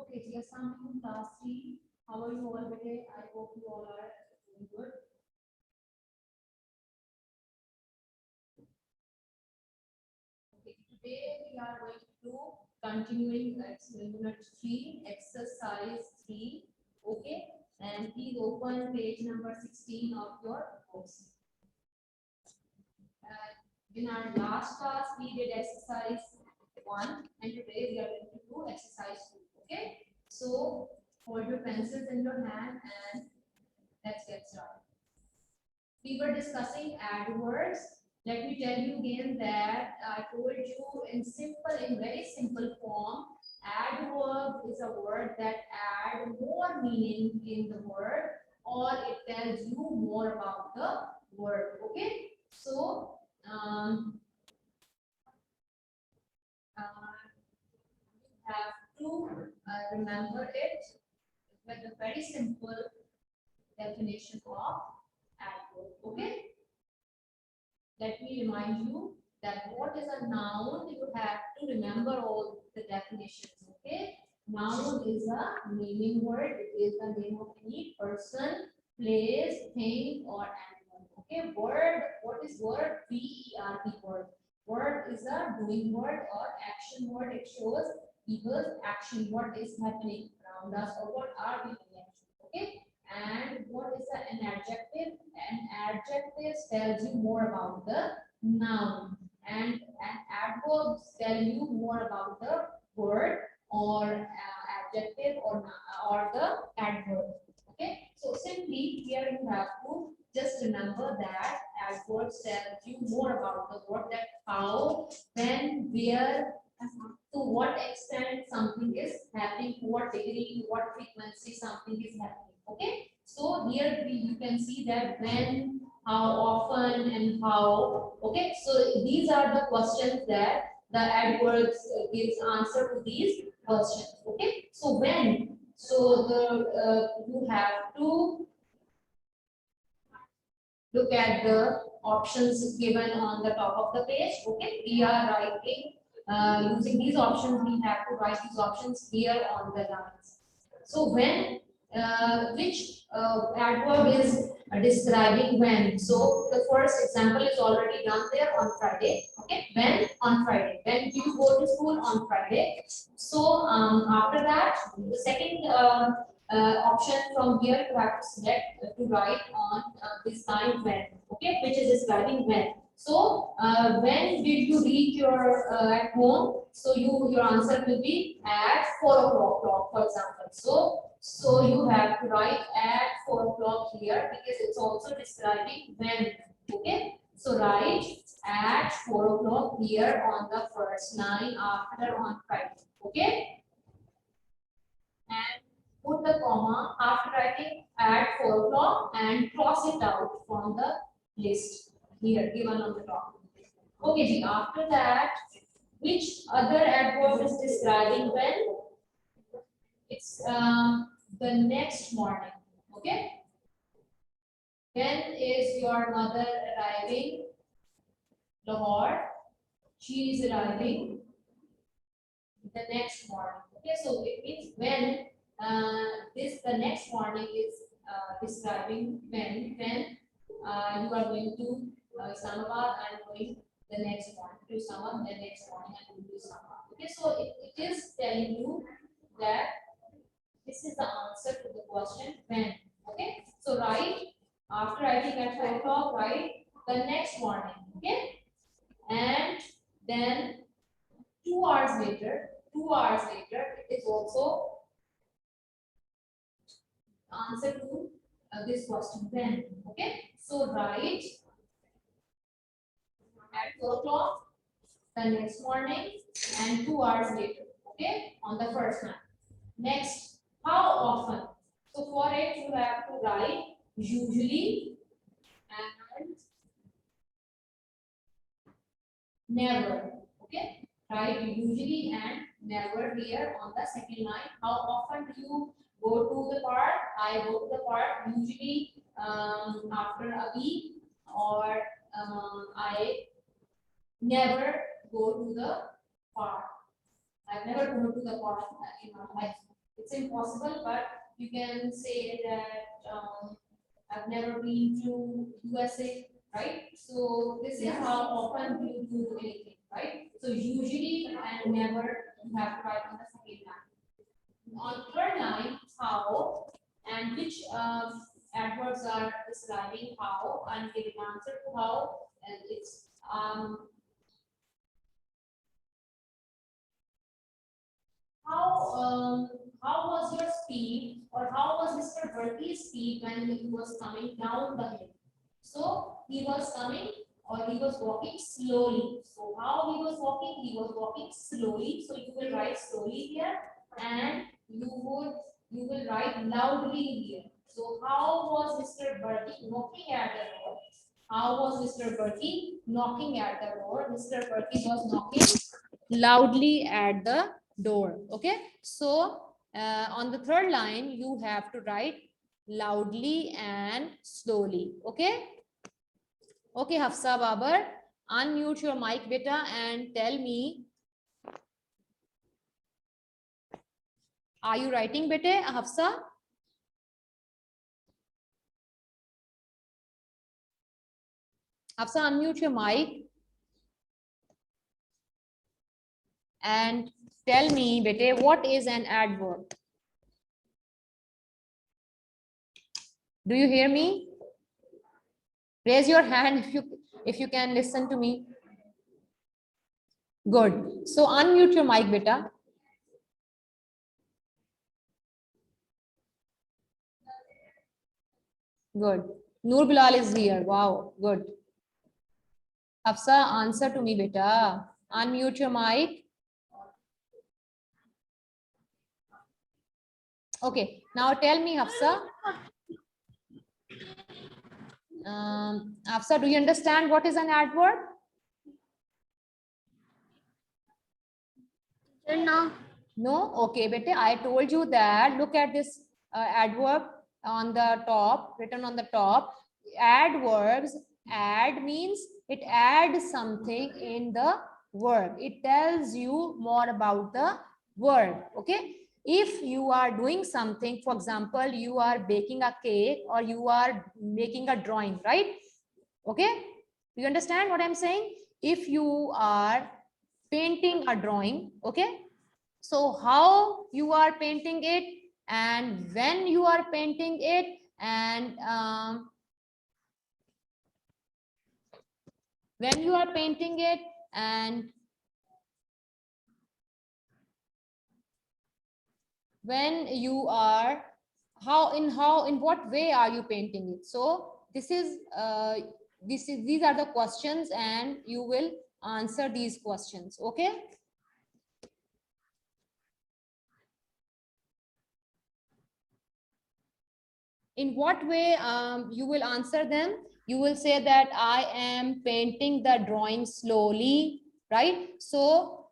Okay, dear, some class 3. How are you all today? I hope you all are doing good. Okay, today we are going to do continuing unit 3, exercise 3. Okay, and please open page number 16 of your books. In our last class, we did exercise 1, and today we are going to do exercise 2. Okay, so hold your pencils in your hand and let's get started. We were discussing adverbs. Let me tell you again that I told you in very simple form, adverb is a word that add more meaning in the word, or it tells you more about the word. Okay, so you have to remember it with a very simple definition of adverb. Okay, let me remind you that what is a noun. You have to remember all the definitions. Okay, noun is a naming word. It is the name of any person, place, thing, or animal. Okay, word. What is word? VERB word. Word is a doing word or action word. It shows people's action. What is happening around us, or what are we doing? Okay. And what is an adjective? An adjective tells you more about the noun, and adverbs tell you more about the word or adjective or the adverb. Okay, so simply here you have to just remember that adverbs tell you more about the word, that how, when, where, to what extent something is happening, to what degree, what frequency something is happening. Okay, so here you can see that when, how often, and how. Okay, so these are the questions that the adverbs gives answer to these questions. Okay, so when, so the you have to look at the options given on the top of the page. Okay, we are writing using these options. We have to write these options here on the lines. So when, which adverb is describing when? So the first example is already done there on Friday. Okay, when on Friday. When do you go to school? On Friday. So after that, the second option from here you have to select to write on this time when. Okay, which is describing when. So when did you reach your at home? So your answer will be at 4 o'clock, for example. So you have to write at 4 o'clock here because it's also describing when. Okay, so write at 4 o'clock here on the first line after on Friday. Okay, and put the comma after writing at 4 o'clock and cross it out from the list here given on the top. Okay, ji, after that, which other adverb is describing when? It's the next morning. Okay, when is your mother arriving? Lahore. She is arriving the next morning. Okay, so it means when the next morning is describing when you are going to Islamabad and going the next morning to Islamabad, the next morning and going to Islamabad. Okay, so it is telling you that this is the answer to the question when. Okay, so write after writing at 4 o'clock, write the next morning. Okay, and then 2 hours later, it is also answer to this question when. Okay, so write at 4 o'clock, the next morning, and 2 hours later. Okay, on the first line. Next, how often? So for it, you have to write usually and never. Okay, write usually and never here on the second line. How often do you go to the park? I go to the park usually after a week, or I never go to the park. I've never gone to the park in my life. it's impossible, but you can say that I've never been to USA, right? So this is how often you do anything, right? So usually and never you have to write on the second line. On third line, how and which adverbs are describing how and giving answer to how, and it's how was your speed, or how was Mr. Bertie's speed when he was coming down the hill? So he was coming or he was walking slowly. So how he was walking? He was walking slowly. So you will write slowly here, and you will write loudly here. So how was Mr. Bertie knocking at the door? How was Mr. Bertie knocking at the door? Mr. Bertie was knocking loudly at the door. Okay, so on the third line you have to write loudly and slowly. Okay, okay, Hafsa Babar, unmute your mic beta and tell me, are you writing bete, Hafsa? Hafsa, unmute your mic and tell me bete, what is an adverb? Do you hear me? Raise your hand if you can listen to me. Good. So unmute your mic beta. Good. Noor Bilal is here. Wow, good. Hafsa, answer to me beta. Unmute your mic. Okay, now tell me, Hafsa. Hafsa, do you understand what is an adverb? No. No? Okay, beta, I told you that. Look at this adverb on the top, written on the top. Adverbs, add means it adds something in the verb. It tells you more about the verb. Okay, if you are doing something, for example, you are baking a cake or you are making a drawing, right? Okay, you understand what I'm saying? If you are painting a drawing, okay, so how you are painting it and when you are painting it, and when you are painting it, and when you are, in what way are you painting it? So these are the questions and you will answer these questions. Okay, in what way you will answer them? You will say that I am painting the drawing slowly, right? So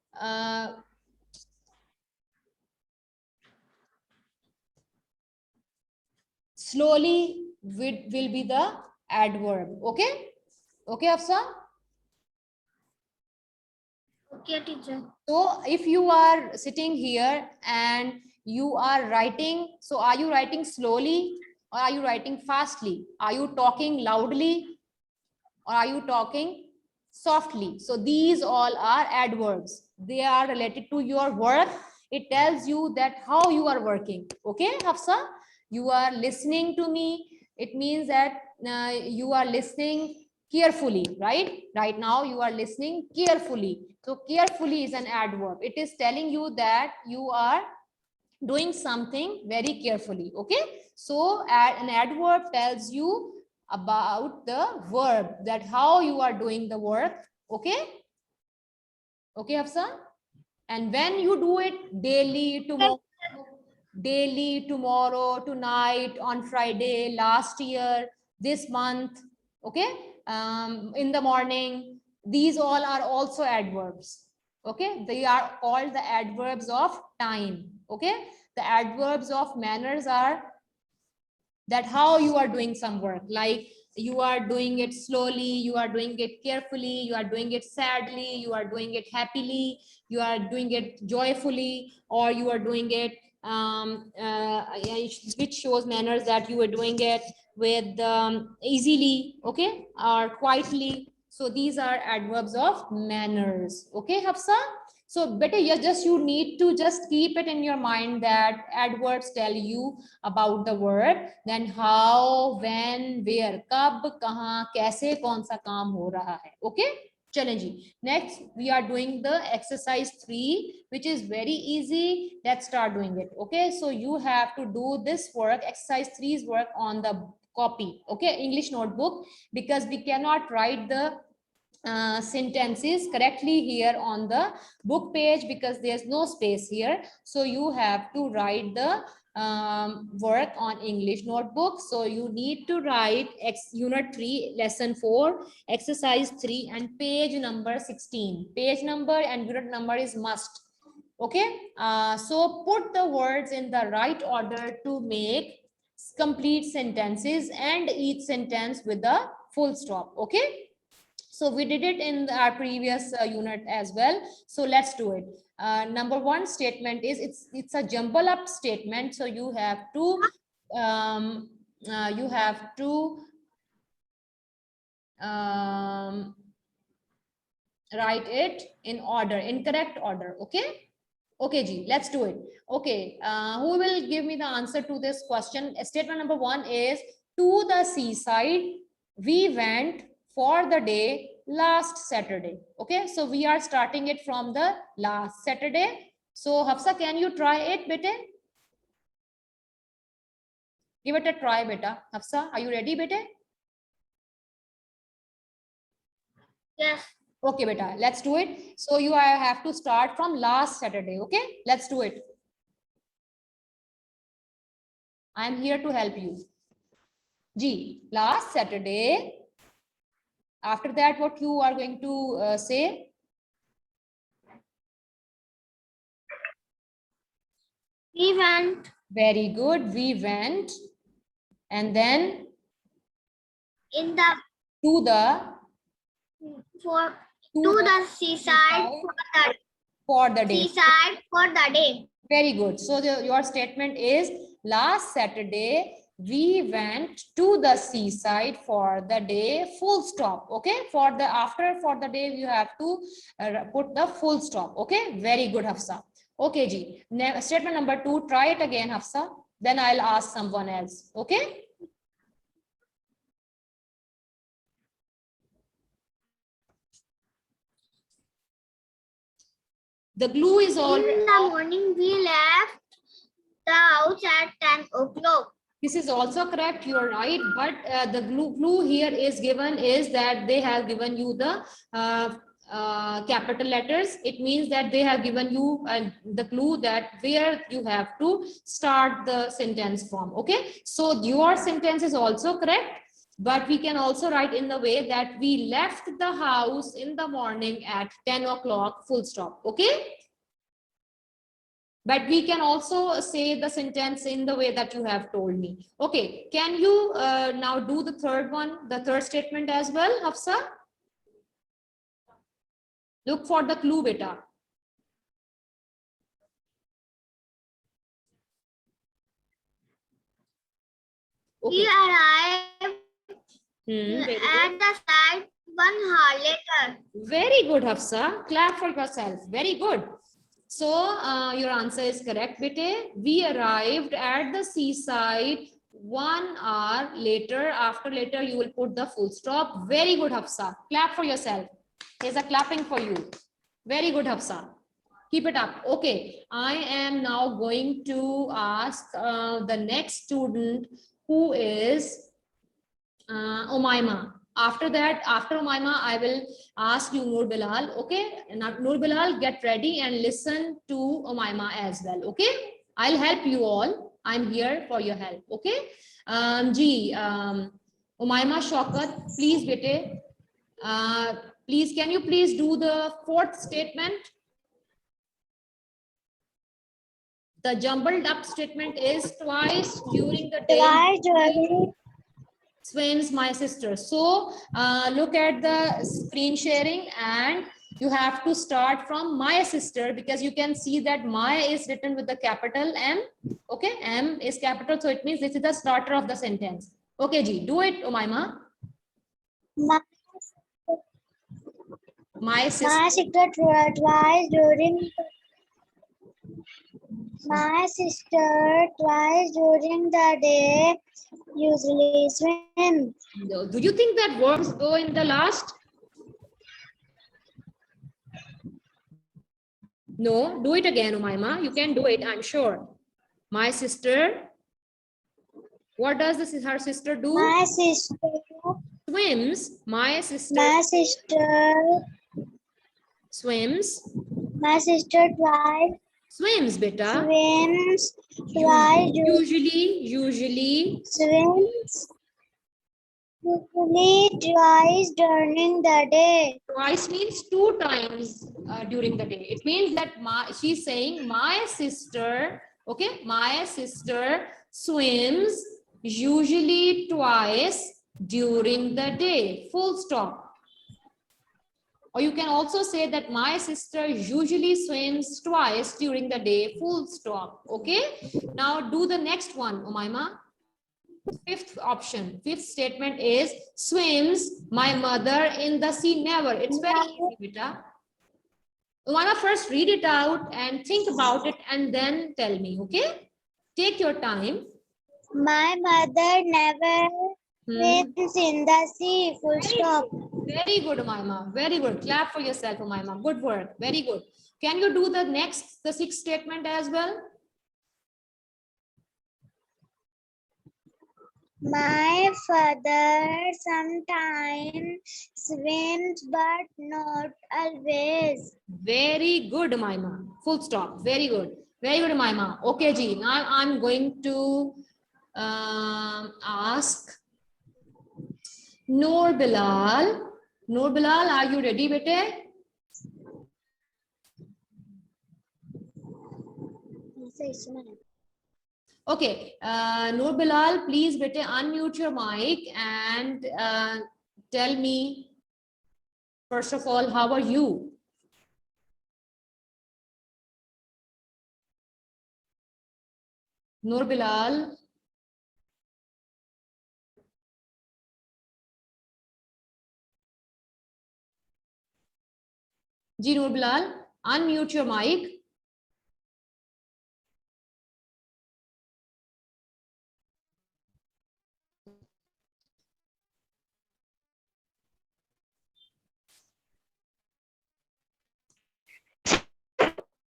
slowly will be the adverb. Okay, okay, Afsa. Okay, teacher. So if you are sitting here and you are writing, so are you writing slowly or are you writing fastly? Are you talking loudly or are you talking softly? So these all are adverbs. They are related to your work. It tells you that how you are working. Okay, Hafsa, you are listening to me. It means that you are listening carefully, right? Right now you are listening carefully. So carefully is an adverb. It is telling you that you are doing something very carefully. Okay, so an adverb tells you about the verb, that how you are doing the work. Okay, okay, Hafsa. And when you do it daily, tomorrow, tonight, on Friday, last year, this month, okay, in the morning, these all are also adverbs. Okay, they are called the adverbs of time. Okay, the adverbs of manners are that how you are doing some work, like you are doing it slowly, you are doing it carefully, you are doing it sadly, you are doing it happily, you are doing it joyfully, or you are doing it which shows manners that you are doing it with easily, okay, or quietly. So these are adverbs of manners. Okay, Hafsa? So better you need to just keep it in your mind that adverbs tell you about the word, then how, when, where, कब, कहाँ, कैसे, कौन सा काम हो रहा है. Okay? चलें जी. Next, we are doing the exercise 3, which is very easy. Let's start doing it. Okay? So you have to do this work, exercise 3's work on the copy. Okay? English notebook, because we cannot write the sentences correctly here on the book page because there's no space here. So you have to write the work on English notebook. So you need to write unit 3 lesson 4 exercise 3 and page number 16. Page number and unit number is must. Okay, so put the words in the right order to make complete sentences and each sentence with a full stop. Okay, so we did it in our previous unit as well. So let's do it. Number 1 statement is it's a jumble up statement. So you have to write it in order, in correct order. Okay. Okay, Ji, let's do it. Okay, who will give me the answer to this question? Statement number 1 is, to the seaside we went for the day last Saturday. Okay, so we are starting it from the last Saturday. So Hafsa, can you try it, bete? Give it a try, beta. Hafsa, are you ready, bete? Yes. Okay, beta, let's do it. So you have to start from last Saturday. Okay, let's do it. I'm here to help you. G, last Saturday. After that, what you are going to say? We went. Very good. We went. And then In the. to the seaside for the day. Seaside for the day. Very good. So your statement is, last Saturday we went to the seaside for the day, full stop. Okay, for the day you have to put the full stop. Okay, very good, Hafsa. Okay, Ji. Statement number 2, try it again, Hafsa. Then I'll ask someone else. Okay. The glue is all. In the morning, we left the house at 10 o'clock. This is also correct. You are right. But the glue here is given is that they have given you the capital letters. It means that they have given you the clue that where you have to start the sentence from. Okay. So your sentence is also correct. But we can also write in the way that we left the house in the morning at 10 o'clock, full stop. Okay. But we can also say the sentence in the way that you have told me. Okay. Can you now do the third one, the third statement as well, Hafsa? Look for the clue, beta. Okay. We arrived at the site 1 hour later. Very good, Hafsa. Clap for yourself. Very good. So your answer is correct, bete. We arrived at the seaside 1 hour later. After later, you will put the full stop. Very good, Hafsa. Clap for yourself. Here's a clapping for you. Very good, Hafsa. Keep it up. Okay. I am now going to ask the next student, who is Umaima. After that, after Umaima, I will ask you Noor Bilal. Okay. And Noor Bilal, get ready and listen to Umaima as well. Okay. I'll help you all. I'm here for your help. Okay. Umaima Shaukat, please, bete. Please, can you please do the fourth statement? The jumbled up statement is twice during the day. Swims my sister. So look at the screen sharing and you have to start from my sister, because you can see that my is written with the capital M. Okay, M is capital, so it means this is the starter of the sentence. Okay, Ji, do it, Umaima. My, My sister. my sister twice during my sister twice during the day usually swim. Do you think that verbs go in the last? No, do it again, Umaima. You can do it, I'm sure. My sister. What does this, her sister do? My sister Swims. My sister swims. my sister twice Swims, beta. swims twice Usually. swims usually twice during the day. Twice means 2 times during the day. It means that she's saying my sister, okay, my sister swims usually twice during the day. Full stop. Or you can also say that my sister usually swims twice during the day. Full stop. Okay. Now do the next one, Umaima. Fifth option, fifth statement is swims my mother in the sea. Never. It's very easy, beta. Umaima, first read it out and think about it and then tell me. Okay. Take your time. My mother never swims in the sea. Full stop. Very good, Umaima. Very good. Clap for yourself, Umaima. Good work. Very good. Can you do the sixth statement as well? My father sometimes swims, but not always. Very good, Umaima. Full stop. Very good. Very good, Umaima. Okay, Ji. Now I'm going to ask Noor Bilal. Noor Bilal, are you ready, bete? Okay, Noor Bilal, please bete unmute your mic and tell me, first of all, how are you? Noor Bilal. Ji Noor Bilal, unmute your mic.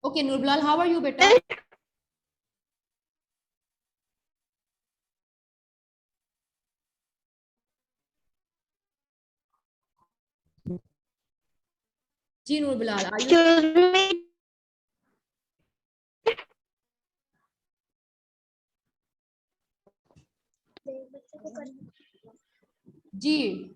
Okay, Noor Bilal, how are you, beta? Ji Noor Bilal, are you? Excuse me. Ji.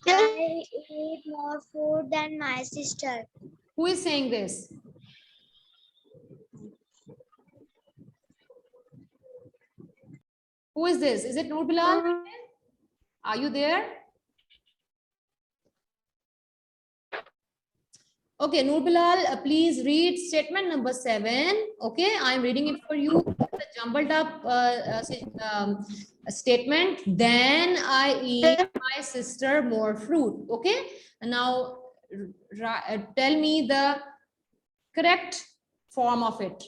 I eat more food than my sister. Who is saying this? Who is this? Is it Noor Bilal? Are you there? Okay, Noor Bilal, please read statement number 7. Okay, I'm reading it for you. The jumbled up statement. Then I eat my sister more fruit. Okay, and now tell me the correct form of it.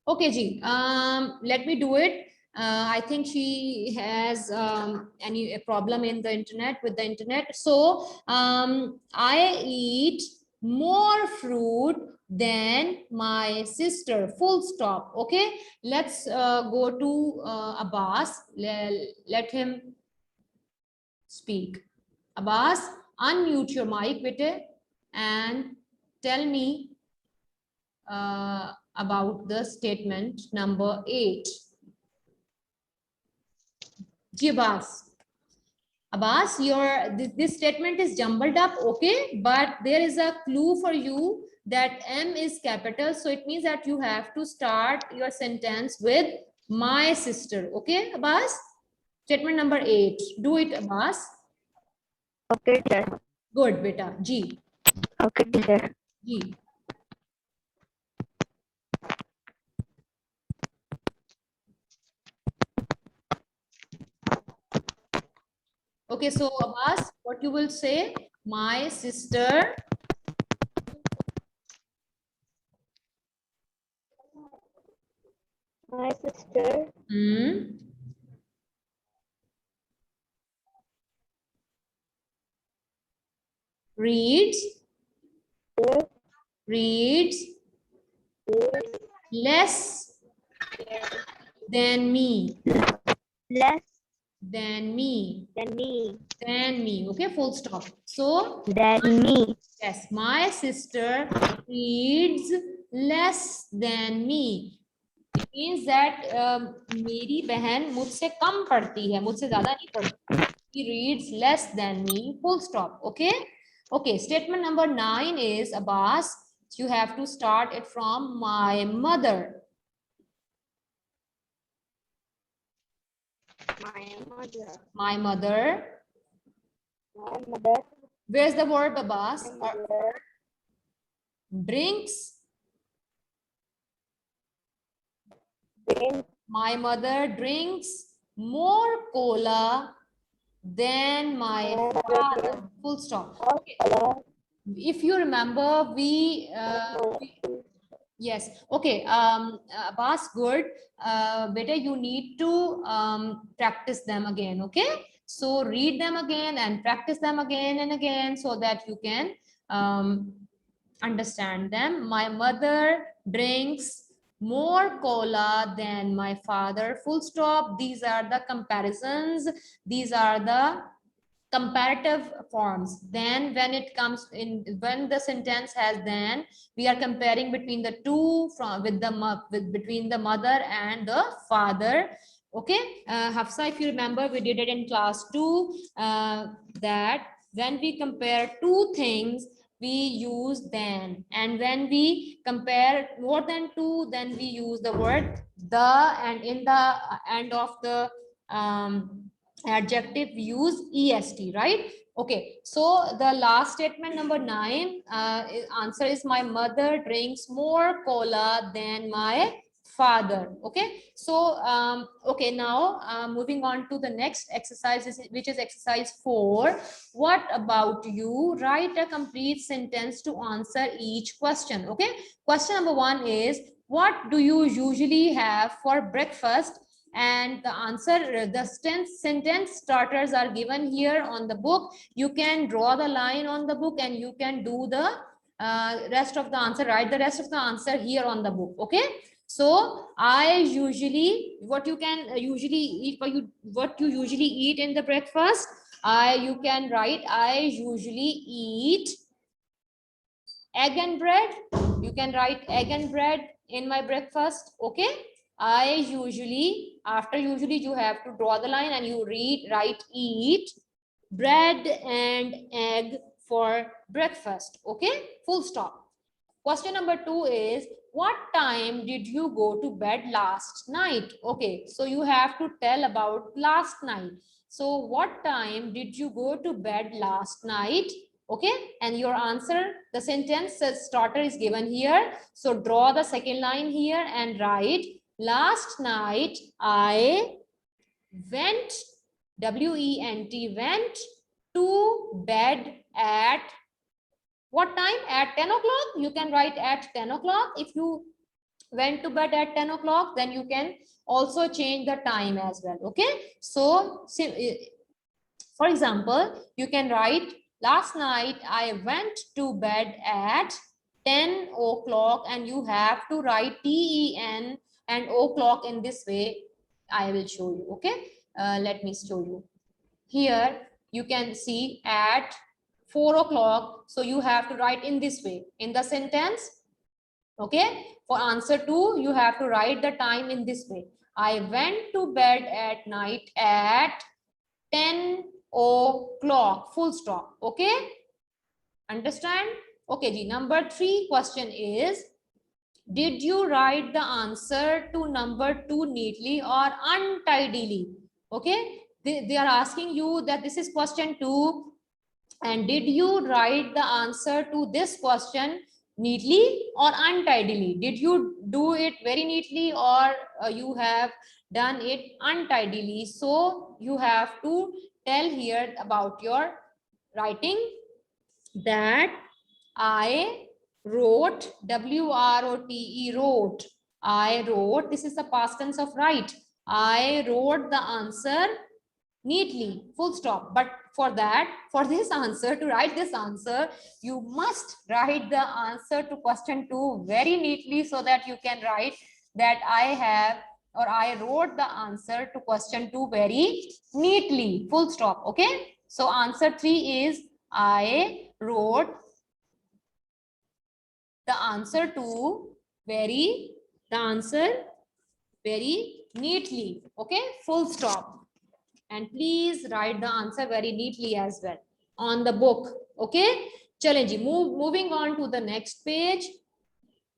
Okay, Ji. Let me do it. I think she has a problem in the internet with the internet. So I eat more fruit than my sister. Full stop. Okay. Let's go to Abbas. Let him speak. Abbas, unmute your mic, bete, and tell me about the statement number 8. Ji Abbas. Abbas, this statement is jumbled up, okay? But there is a clue for you that M is capital. So it means that you have to start your sentence with my sister. Okay, Abbas? Statement number 8. Do it, Abbas. Okay, teacher. Good, beta. G. Okay, teacher. G. Okay, so Abbas, what you will say? My sister My sister reads less than me. less Than me. than me. Than me. Okay, full stop. So, Than me. yes, my sister reads less than me. It means that मेरी बहन मुझसे कम पढ़ती है, मुझसे ज़्यादा नहीं पढ़ती. She reads less than me. Full stop. Okay. Okay. Statement number 9 is, Abbas, you have to start it from my mother. My mother. My mother. My mother. Where's the verb, Abbas? My mother. Drinks. Drink. My mother drinks more cola than my father. Full stop. Okay. If you remember, yes. Okay. Abbas, good. Beta, you need to practice them again. Okay. So read them again and practice them again and again so that you can understand them. My mother drinks more cola than my father. Full stop. These are the comparisons. These are the comparative forms. Then when it comes in, when the sentence has then, we are comparing between the two from between the mother and the father. Okay, Hafsa, if you remember, we did it in class 2 that when we compare two things, we use then, and when we compare more than two, then we use the word the, and in the end of the adjective we use est, right? Okay, so the last statement number 9, answer is my mother drinks more cola than my father. Okay, so okay, now moving on to the next exercise, which is exercise 4. What about you? Write a complete sentence to answer each question. Okay, question number 1 is, what do you usually have for breakfast? And the answer, the sentence starters are given here on the book. You can draw the line on the book and you can do the rest of the answer, write the rest of the answer here on the book. Okay, so I usually, what you can usually eat, what you usually eat in the breakfast, you can write, I usually eat egg and bread. You can write egg and bread in my breakfast. Okay, I usually, after usually you have to draw the line and you write eat bread and egg for breakfast. Okay, full stop. Question number 2 is, what time did you go to bed last night? Okay, so you have to tell about last night. So what time did you go to bed last night? Okay, and your answer, the sentence starter is given here. So draw the second line here and write, last night I went, W-E-N-T, went to bed at what time? At 10 o'clock. You can write at 10 o'clock. If you went to bed at 10 o'clock, then you can also change the time as well. Okay, so for example, you can write, last night I went to bed at 10 o'clock, and you have to write TEN and o'clock in this way. I will show you. Okay, let me show you. Here you can see at 4 o'clock. So you have to write in this way in the sentence. Okay, for answer 2, you have to write the time in this way. I went to bed at night at 10 o'clock. Full stop. Okay, understand? Okay, ji. Number 3 question is, did you write the answer to number 2 neatly or untidily? Okay, they are asking you that this is question 2, and did you write the answer to this question neatly or untidily? Did you do it very neatly, or you have done it untidily? So you have to tell here about your writing, that I wrote, W-R-O-T-E, wrote. I wrote, this is the past tense of write. I wrote the answer neatly, full stop. But for that, for this answer, to write this answer, you must write the answer to question 2 very neatly, so that you can write that I have, or I wrote the answer to question 2 very neatly, full stop. Okay, so answer 3 is I wrote the answer very neatly. Okay, full stop. And please write the answer very neatly as well on the book. Okay, chale ji, moving on to the next page,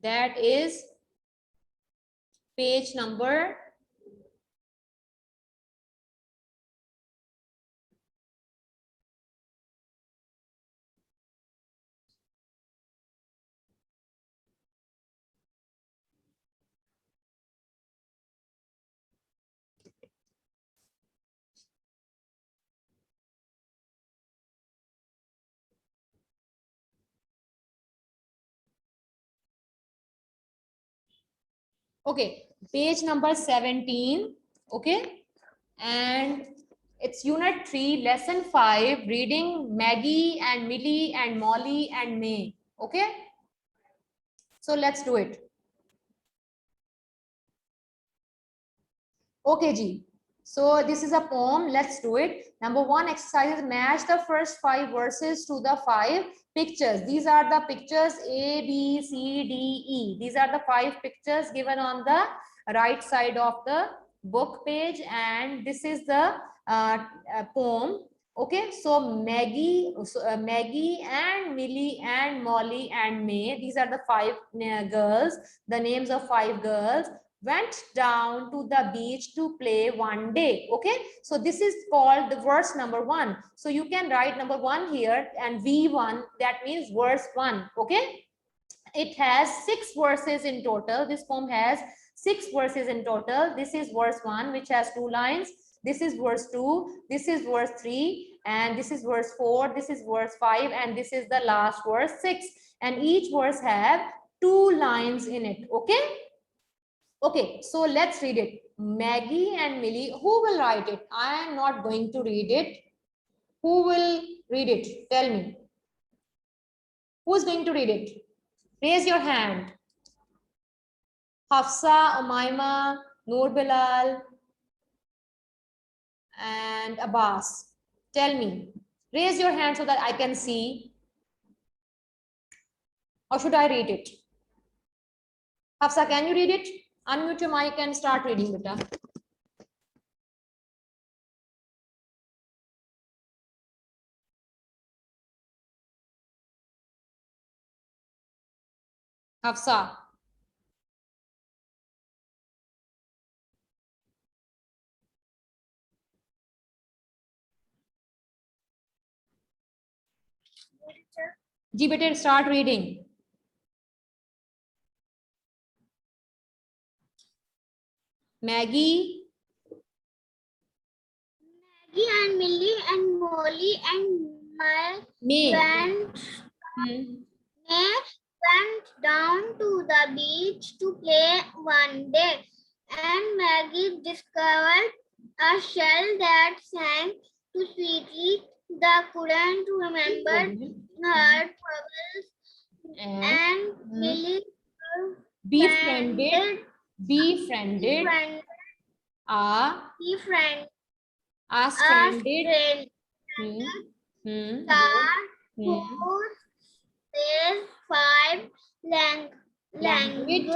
that is page number 17. Okay, and it's unit 3, lesson 5, reading Maggie and Millie and Molly and May. Okay, so let's do it. Okay, Ji. So this is a poem. Let's do it. Number 1 exercise, match the first 5 verses to the 5 pictures. These are the pictures A, B, C, D, E. These are the 5 pictures given on the right side of the book page, and this is the poem. Okay, so Maggie and Millie and Molly and May, these are the 5 girls, the names of 5 girls, went down to the beach to play one day. Okay, so this is called the verse number 1. So you can write number 1 here and V1, that means verse 1. Okay, it has 6 verses in total. This poem has 6 verses in total. This is verse 1, which has 2 lines. This is verse 2, this is verse 3, and this is verse 4, this is verse 5, and this is the last verse 6, and each verse have 2 lines in it. Okay, okay, so let's read it. Maggie and Millie. Who will write it? I am not going to read it. Who will read it? Tell me. Who is going to read it? Raise your hand. Hafsa, Umaima, Noor Bilal, and Abbas. Tell me. Raise your hand so that I can see. Or should I read it? Hafsa, can you read it? Unmute your mic and start reading, beta. Hafsa. Ji beta, start reading. Maggie and Millie and Molly and May went down to the beach to play one day, and Maggie discovered a shell that sang too sweetly. They couldn't remember her troubles, and Millie befriended a stranded star who says 5 language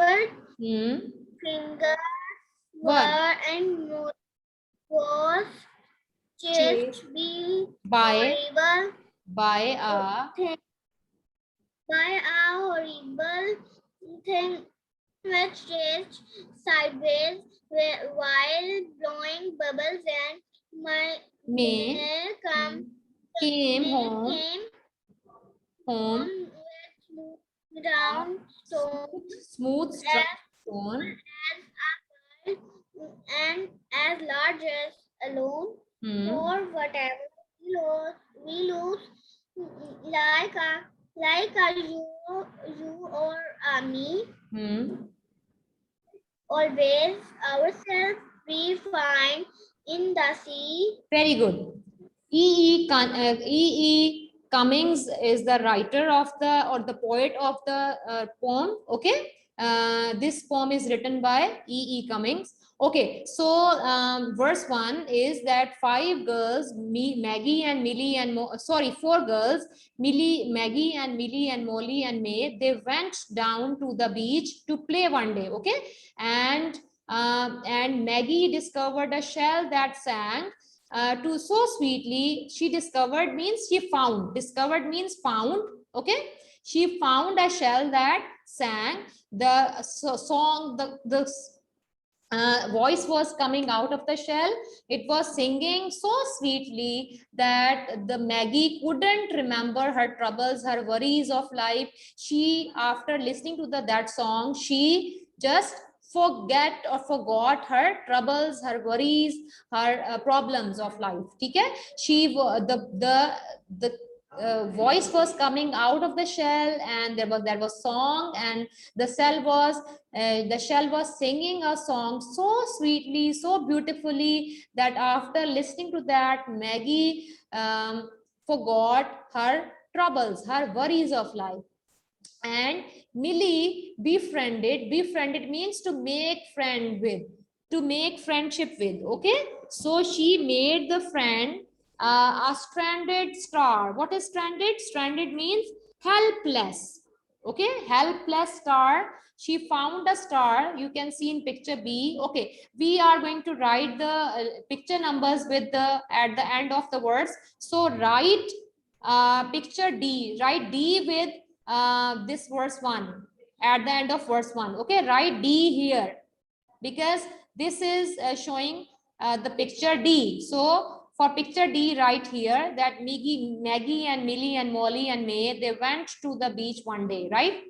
fingers were and was chased by a by a horrible thing which raged sideways while blowing bubbles, and my May came came home with round stones smooth stone. and as large as a loan. Hmm. For whatever we lose like a you or a me, Hmm. always ourselves we find in the sea. Very good. E. Cummings is the writer of the or the poet of the poem. Okay, this poem is written by E. Cummings. Okay, so verse 1 is that five girls, Maggie and Millie and four girls, Maggie and Millie and Molly and May, they went down to the beach to play one day. Okay, and Maggie discovered a shell that sang to so sweetly. She discovered means she found. Discovered means found. Okay, she found a shell that sang. The song, the voice was coming out of the shell. It was singing so sweetly that the Maggie couldn't remember her troubles, her worries of life. She, after listening to that song, she just forgot her troubles, her worries, her problems of life. Okay, the voice was coming out of the shell, and there was song, and the shell was singing a song so sweetly, so beautifully, that after listening to that, Maggie forgot her troubles, her worries of life. And Millie befriended means to make friend with, to make friendship with. Okay, so she made the friend a stranded star. What is stranded? Stranded means helpless. Okay, helpless star. She found a star. You can see in picture B. Okay, we are going to write the picture numbers with the at the end of the words. So write picture D. Write D with this verse 1 at the end of verse 1. Okay, write D here because this is showing the picture D. So for picture D, right here that Maggie and Millie and Molly and May, they went to the beach one day, right?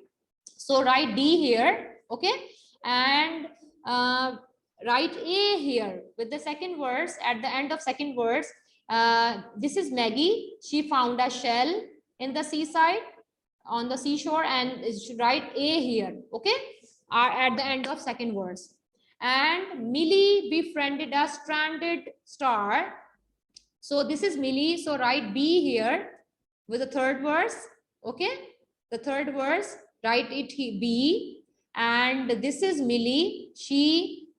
So write D here. Okay, and write A here with the second verse. At the end of second verse, this is Maggie. She found a shell in the seaside, on the seashore, and should write A here. Okay, at the end of second verse. And Millie befriended a stranded star. So this is Millie. So write B here with the third verse. Okay, the third verse, write it B. And this is Millie. She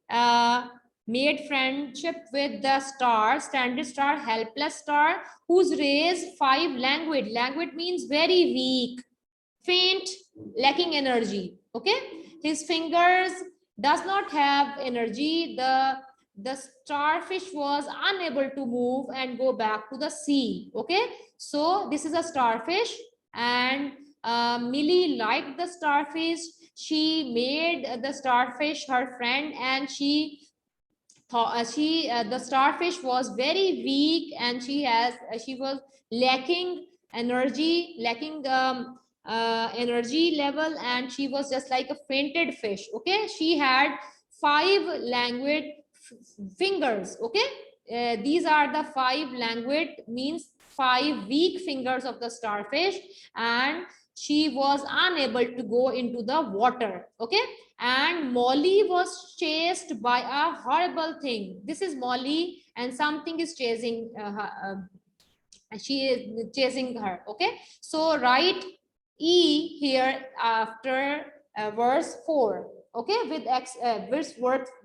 made friendship with the star, stranded star, helpless star, whose rays 5 languid. Languid means very weak, faint, lacking energy. Okay, his fingers does not have energy. The starfish was unable to move and go back to the sea. Okay, so this is a starfish, and Millie liked the starfish. She made the starfish her friend, and she thought the starfish was very weak, and she was lacking energy, lacking energy level, and she was just like a fainted fish. Okay, she had 5 languid fingers. Okay, these are the 5 languid means 5 weak fingers of the starfish, and she was unable to go into the water. Okay, and Molly was chased by a horrible thing. This is Molly, and something is chasing she is chasing her. Okay, so write E here after verse 4. Okay, with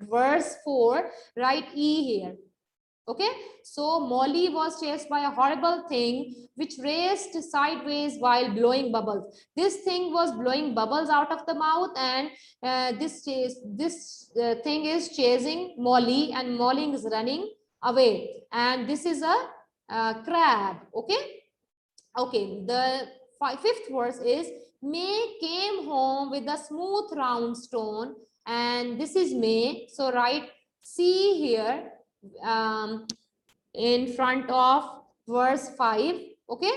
verse 4, write E here. Okay, so Molly was chased by a horrible thing which raced sideways while blowing bubbles. This thing was blowing bubbles out of the mouth, and this thing is chasing Molly, and Molly is running away. And this is a crab. Okay, okay. The fifth verse is May came home with a smooth round stone, and this is May. So write C here in front of verse 5. Okay,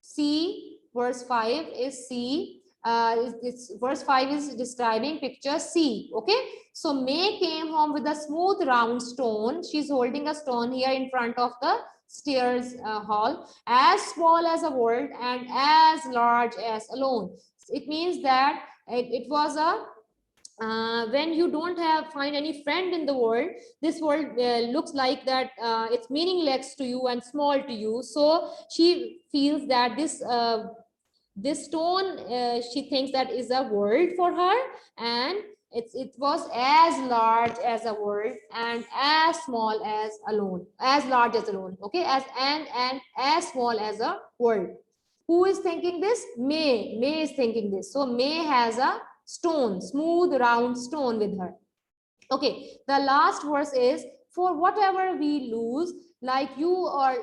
C, verse 5 is C. It's verse 5 is describing picture C. Okay, so May came home with a smooth round stone. She's holding a stone here in front of the stairs hall, as small as a world and as large as alone. It means that it was a when you don't find any friend in the world, this world looks like that it's meaningless to you and small to you. So she feels that this stone, she thinks that is a world for her, and it was as large as a world and as small as alone, as large as alone. Okay, and as small as a world. Who is thinking this? May is thinking this. So May has a stone, smooth round stone with her. Okay, the last verse is, for whatever we lose, like you or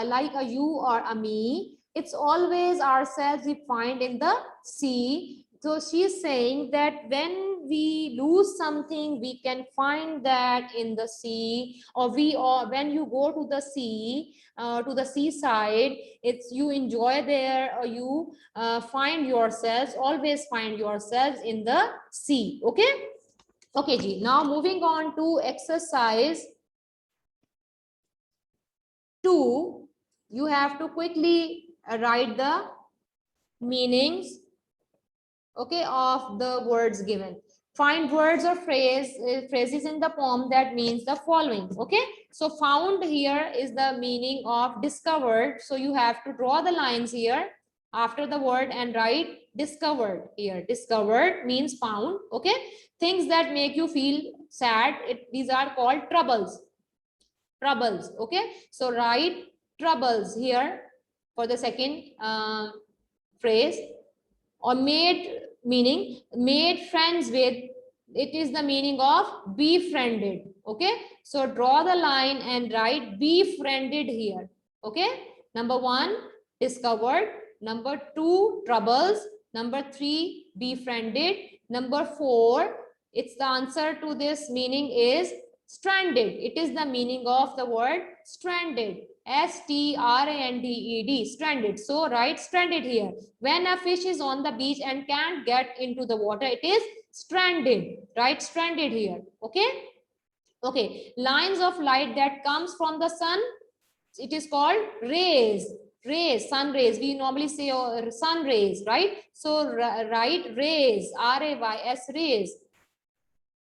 like a you or a me, it's always ourselves we find in the sea. So she's saying that when we lose something, we can find that in the sea, or when you go to the sea, to the seaside, it's you enjoy there, or you find yourselves, always find yourselves in the sea. Okay. Okay, Ji. Now moving on to exercise 2, you have to quickly write the meanings, okay, of the words given. Find words or phrases in the poem that means the following. Okay, so found here is the meaning of discovered. So you have to draw the lines here after the word and write discovered here. Discovered means found. Okay, things that make you feel sad, these are called troubles. Troubles. Okay, so write troubles here for the second phrase. Or made, meaning made friends with, it is the meaning of befriended. Okay, so draw the line and write befriended here. Okay, number 1 discovered, number 2 troubles, number 3 befriended, number 4, it's the answer to this meaning is stranded. It is the meaning of the word stranded. stranded, stranded. So write stranded here. When a fish is on the beach and can't get into the water, it is stranded. Right, stranded here. Okay. Okay, lines of light that comes from the sun, it is called rays. Rays, sun rays, we normally say sun rays, right? So write rays, rays, rays.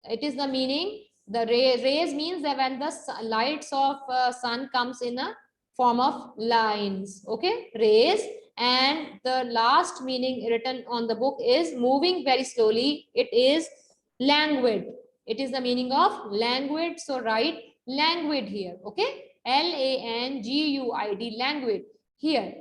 It is the meaning, the rays means that when the lights of sun comes in a form of lines. Okay, rays. And the last meaning written on the book is moving very slowly. It is languid. It is the meaning of languid. So write languid here. Okay, languid, languid here.